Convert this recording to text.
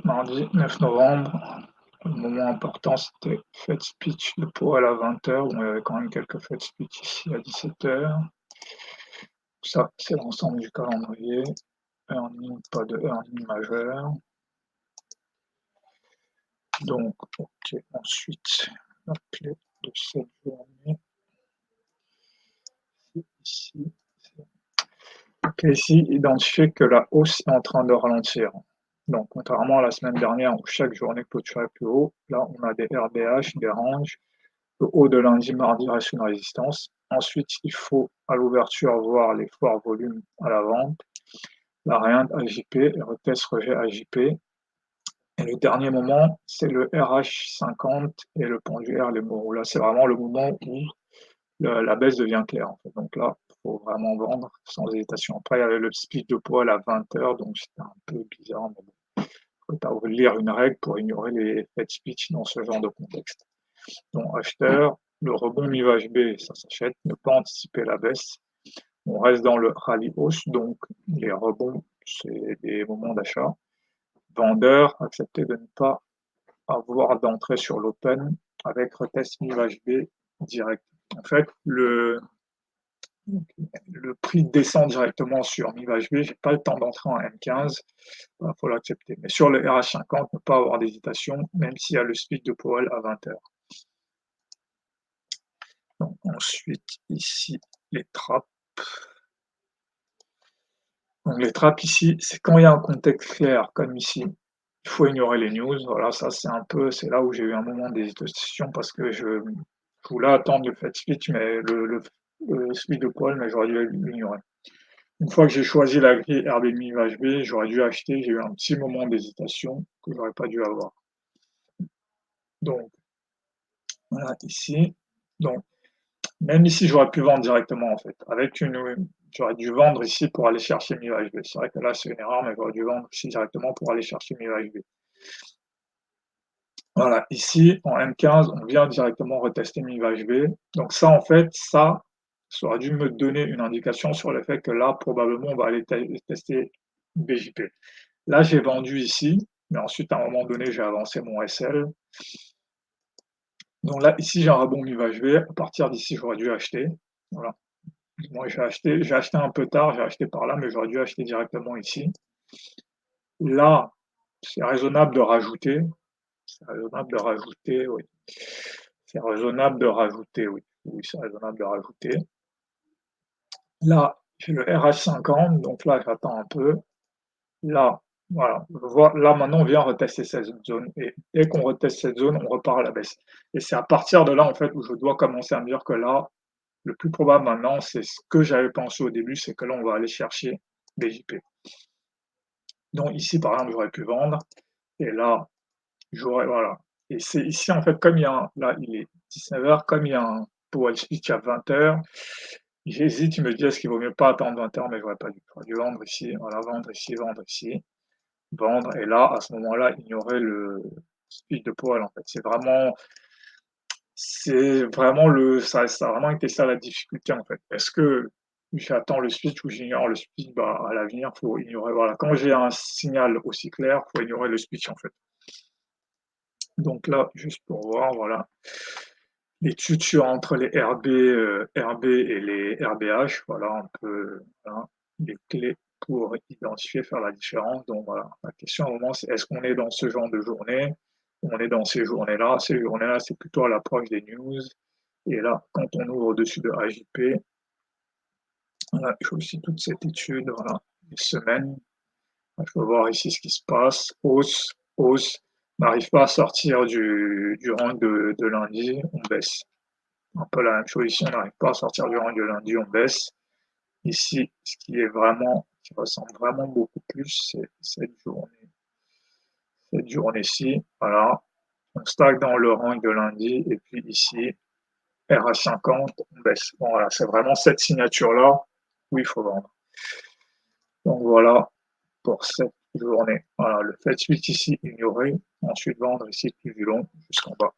mardi 9 novembre. Le moment important, c'était Fed Speech de Powell à 20h, où il y avait quand même quelques Fed Speech ici à 17h. Ça, c'est l'ensemble du calendrier. Earning, pas de earning majeur. Donc, ok, ensuite, la clé de cette journée, c'est ici. Ok, ici, identifier que la hausse est en train de ralentir. Donc, contrairement à la semaine dernière où chaque journée clôturait plus haut, là, on a des RBH, des ranges. Le haut de lundi, mardi reste une résistance. Ensuite, il faut à l'ouverture voir les forts volumes à la vente, la rien AJP, retest rejet AJP. Et le dernier moment, c'est le RH50 et le pendulaire les mots. Là, c'est vraiment le moment où la baisse devient claire. En fait. Donc là, il faut vraiment vendre sans hésitation. Après, il y avait le speed de poil à 20h, donc c'était un peu bizarre, mais bon. Il faut lire une règle pour ignorer les Fed speech dans ce genre de contexte. Donc, acheteur, le rebond mi-VHB, ça s'achète, ne pas anticiper la baisse. On reste dans le rallye hausse, donc les rebonds, c'est des moments d'achat. Vendeur, accepter de ne pas avoir d'entrée sur l'open avec retest mi-VHB direct. En fait, le prix descend directement sur mi-VHB, j'ai pas le temps d'entrer en M15, il faut l'accepter. Mais sur le RH50, ne pas avoir d'hésitation, même s'il y a le speed de Powell à 20h. Donc, ensuite, ici, les trappes. Donc, les trappes ici, c'est quand il y a un contexte clair, comme ici, il faut ignorer les news. Voilà, ça, c'est là où j'ai eu un moment d'hésitation parce que je voulais attendre le Fed speech, mais le speech de Paul, mais j'aurais dû l'ignorer. Une fois que j'ai choisi la grille RBMI UHB, j'aurais dû acheter. J'ai eu un petit moment d'hésitation que j'aurais pas dû avoir. Donc, voilà, ici. Donc, même ici, j'aurais pu vendre directement, en fait. J'aurais dû vendre ici pour aller chercher mi-UHB. C'est vrai que là, c'est une erreur, mais j'aurais dû vendre ici directement pour aller chercher mi-UHB. Voilà, ici, en M15, on vient directement retester mi-UHB. Donc ça, en fait, ça aurait dû me donner une indication sur le fait que là, probablement, on va aller tester BJP. Là, j'ai vendu ici, mais ensuite, à un moment donné, j'ai avancé mon SL. Donc là, ici, j'ai un rebond mi-UHB. À partir d'ici, j'aurais dû acheter. Voilà. Moi, j'ai acheté un peu tard, j'ai acheté par là, mais j'aurais dû acheter directement ici. Là, c'est raisonnable de rajouter. C'est raisonnable de rajouter, oui. C'est raisonnable de rajouter, oui. Oui, c'est raisonnable de rajouter. Là, j'ai le RH50, donc là, j'attends un peu. Là, voilà. Là, maintenant, on vient retester cette zone. Et dès qu'on reteste cette zone, on repart à la baisse. Et c'est à partir de là, en fait, où je dois commencer à me dire que là, le plus probable maintenant, c'est ce que j'avais pensé au début, c'est que là, on va aller chercher BJP. Donc ici, par exemple, j'aurais pu vendre. Et là, voilà. Et c'est ici, en fait, comme il y a là, il est 19h, comme il y a un Powell Speech à 20h, j'hésite, je me dis, est-ce qu'il vaut mieux pas attendre 20h, mais j'aurais pas dû. J'aurais dû vendre ici, voilà, vendre ici, vendre. Et là, à ce moment-là, ignorer le speech de Powell, en fait. Ça a vraiment été ça la difficulté, en fait. Est-ce que j'attends le speech ou j'ignore le speech? Bah, à l'avenir, il faut ignorer. Voilà, quand j'ai un signal aussi clair, il faut ignorer le speech, en fait. Donc là, juste pour voir, voilà, l'étude entre les RB et les RBH, voilà un peu voilà, les clés pour identifier, faire la différence. Donc voilà, la question au moment, c'est est-ce qu'on est dans ce genre de journée? On est dans ces journées-là. Ces journées-là, c'est plutôt à l'approche des news. Et là, quand on ouvre au-dessus de AJP, voilà, je fais aussi toute cette étude, voilà, les semaines. Je peux voir ici ce qui se passe. Hausse, hausse. On n'arrive pas à sortir du rang de lundi, on baisse. Un peu la même chose ici, on n'arrive pas à sortir du rang de lundi, on baisse. Ici, ce qui ressemble vraiment beaucoup plus, c'est cette journée. Cette journée-ci, voilà. On stagne dans le rang de lundi, et puis ici, RH50, on baisse. Bon, voilà, c'est vraiment cette signature-là où il faut vendre. Donc voilà pour cette journée. Voilà, le fait suite ici, ignorer. Ensuite, vendre ici plus du long jusqu'en bas.